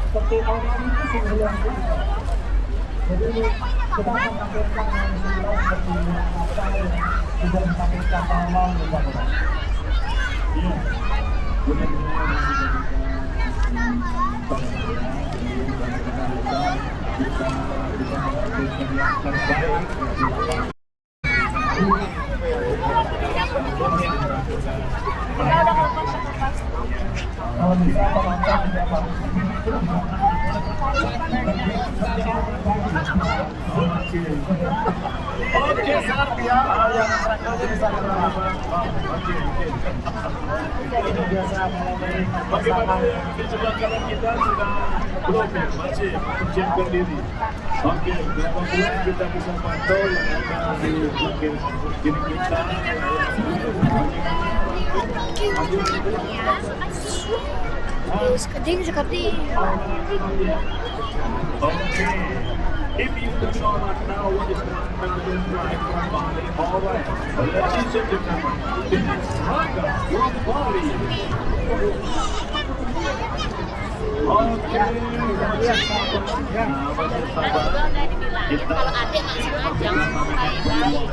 seperti orang itu sebelum jadi kita akan tampilkan seperti apa yang sudah ditampilkan awal kita orang. Iya. Kalau bisa penonton siapa? Oke, sangat ya. Yang terakhir bisa ini biasa mulai pasangan di sebelah kanan kita sudah belum ya, masih menyiapkan diri. Oke, kemudian kita bisa pantau yang ada di belakang kiri kita. Sekading. Okay. If you do not know what is mountain drive from Bali, all right. Ladies and gentlemen, this is Raga from Bali. Okay. Kita kalau adik langsung aja baik-baik.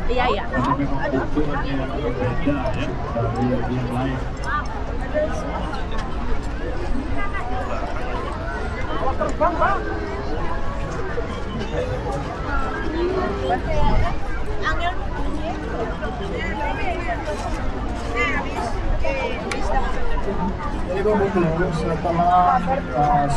Iya ya. Jadi kebetulan setelah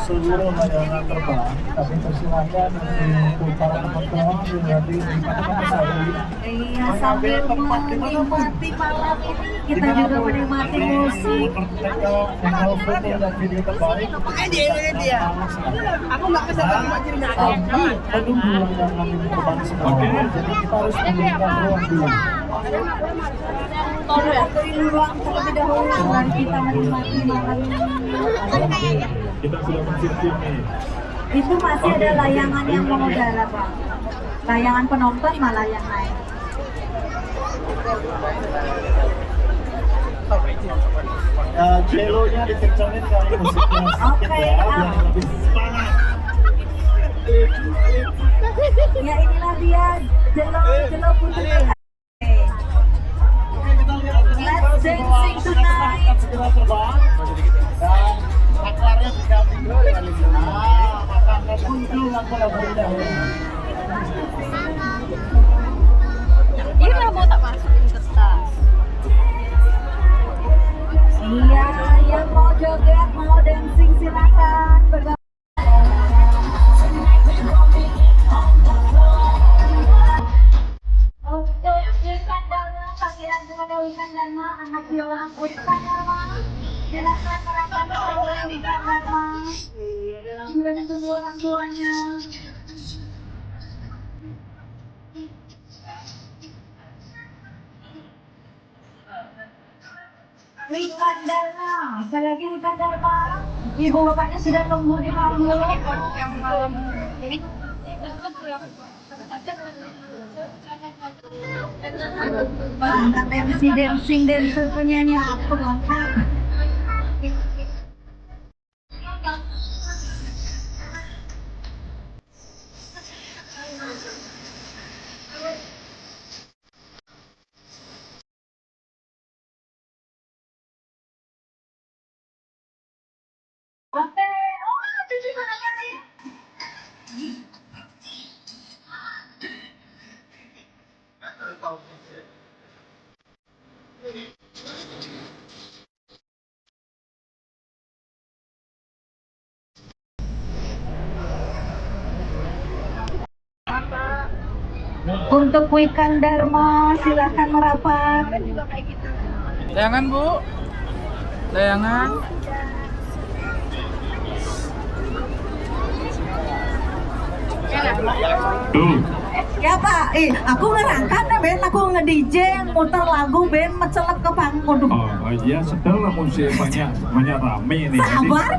seluruh layanan terbang, kami persilakan untuk para teman-teman yang di Mertasari. Iya, sambil menikmati malam ini kita juga menikmati musik. Mengambil foto dan video terbaik. Dia. Aku nggak bisa Sambil menunggu layanan ini terbang semua. Jadi kita harus memberikan ruang dulu. Beri ruang terlebih dahulu baru kita menikmati malam ini. Kita sudah mensiapkan nih. Itu masih ada layangan yang mengudara, Pak. Layangan penonton malah yang naik. Celonya dikencangin kali musiknya sedikit ya, biar lebih semangat. Ya inilah dia jelo putri. Let's dancing tonight. Segera terbang dan saklarnya diganti dulu kali ini. Maka akan muncul lagu-lagu dahulu. Ini lah mau tak masukin ke tas. Iya, yang mau joget, mau dancing silakan bergabung. Anak bilang utang Dharma, silakan merasakan utang Dharma dalam tubuh orang tuanya. Wikan Dharma, sekali lagi Wikan Dharma. Ibu bapaknya sudah nunggu di panggung. Yang malam ini. Dancing penyanyi apa bang? Oke, cuci mana kali? Untuk Wikan Dharma silakan merapat. Layangan Bu, layangan. Ya Pak, aku ngerangkan deh Ben, aku nge-DJ muter lagu Ben mencelep ke panggung. Oh iya, setelah musik banyak rame nih. Sabar.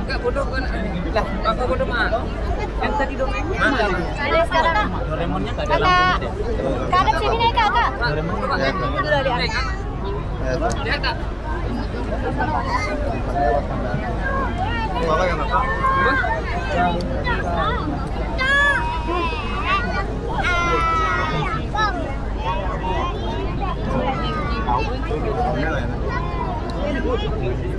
Kak bodoh kan? Lah, kakak bodoh mah. Kan tadi Doraemon. Ada sekarang. Doraemonnya nggak ada Kakak. lampunya deh. Kakak sini nih kakak. Doraemonnya nggak ada. Udah lihat. Lihat kak. Bapak yang bapak.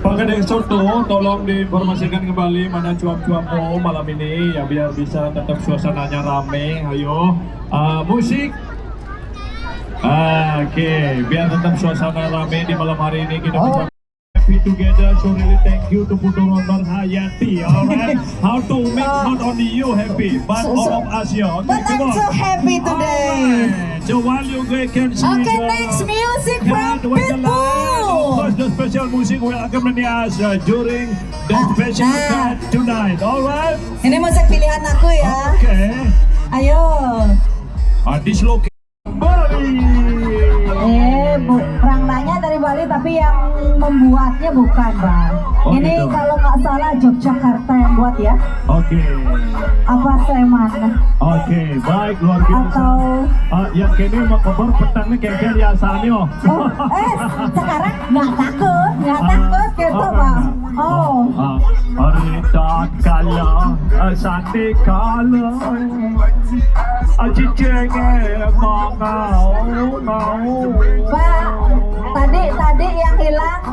Pengadeng Soto, tolong diinformasikan kembali mana cuap-cuapmu malam ini ya biar bisa tetap suasananya rame. Ayo, musik. Oke, biar tetap suasana rame di malam hari ini kita bisa happy together. So really thank you to Putu Ronor Hayati. Alright, how to make not only you happy but all of us here. Okay, But come I'm on. so happy today. Alright, so while you guys can see Okay, the next music cat from with the light, of Pitbull. course the special music will accompany us during the special cat tonight. Alright, Ini musik pilihan aku ya. okay. Ayo. This location Bali. Orang nanya dari Bali tapi yang membuatnya bukan, Bang. Oh, Ini gitu. kalau nggak salah Yogyakarta yang buat ya. Oke. Apa Sleman? Oke, baik luar biasa. Atau Yang kini mau kabar petangnya kayak ya Sanyo. sekarang nggak takut gitu, Bang. Oh. Arita kala, sate kala, cicengnya mau. Pak, tadi yang hilang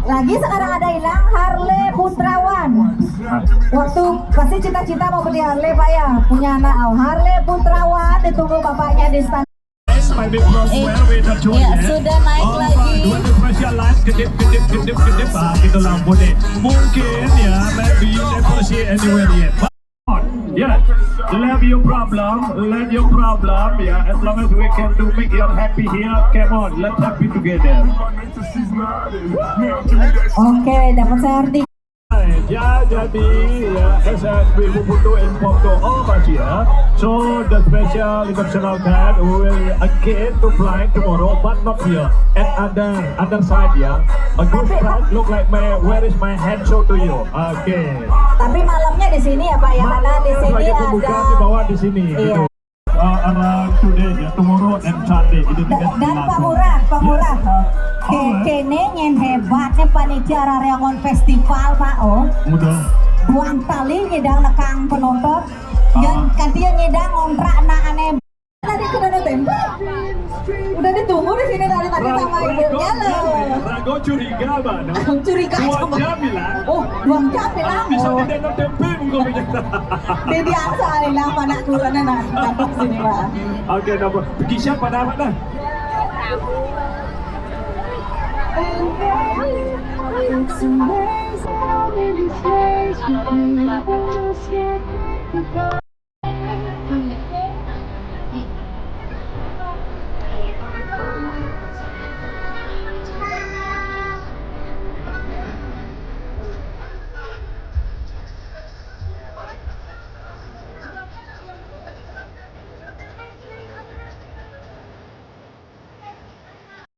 lagi sekarang ada hilang Harley Putrawan. Waktu pasti cita-cita mau beli Harley Pak ya, punya anak. Harley Putrawan ditunggu bapaknya di stand. Ya, sudah naik lagi. Special light, kedip. Kita lampu deh. Mungkin ya, maybe you never see anywhere yet. But, yeah, let your problem. Yeah, as long as we can do make you happy here, come on, let's happy together. Oke, dapat saya arti. Ya, jadi ya, SSB butuh inform to all of us here. So the special international cat will again to fly tomorrow, but not here. At other side, ya. A good side look like where is my hand show to you? Okay. Tapi malamnya di sini ya Pak ya, karena di sini ada. Di bawah di sini. Iya. Gitu. Around today, ya, tomorrow and Sunday. Itu Dan Pak Murah. Kene nyen hebatnya panitia Rareangon Festival Pak. Mudah. Buang tali nyedang nekang penonton. Yang kantia nyedang ngontrak anak aneh. Tadi udah tembak. Udah ditunggu di sini tadi sama ibunya loh. Rago curiga mana? Curiga 2 jam bilang. Oh, 2 jam bilang. Bisa didengar tempe mungkin bicara. Dedi asa lah mana kulana dapat sini Pak. Oke, dapat. Pergi siapa nama dah? It's amazing how many days we can never get